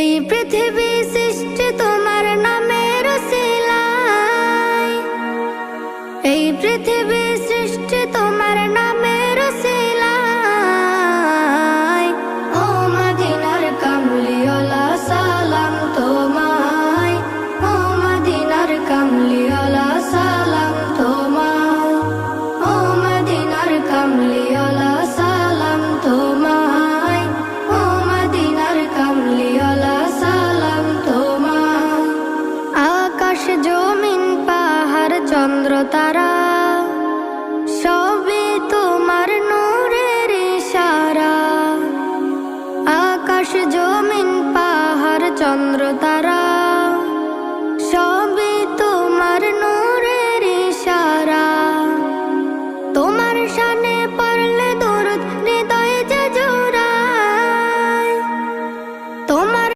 এই পৃথিবী সৃষ্টি তোমার নামের উসিলায়, এই পৃথিবী সৃষ্টি তোমার নামের উসিলায়। ও মদিনার কামলিওয়ালা সালাম তোমায়, ও মদিনার কামলিওয়ালা সালাম তোমায়, ও মদিনার কামলিওয়ালা সালাম তোমায়, ও মদিনার কামলিওয়ালা সালাম তোমায়। আকাশ জমিন পাহাড় চন্দ্র তারা সবই তোমার নূরের ইশারা। আকাশ জমিন পাহাড় চন্দ্র তারা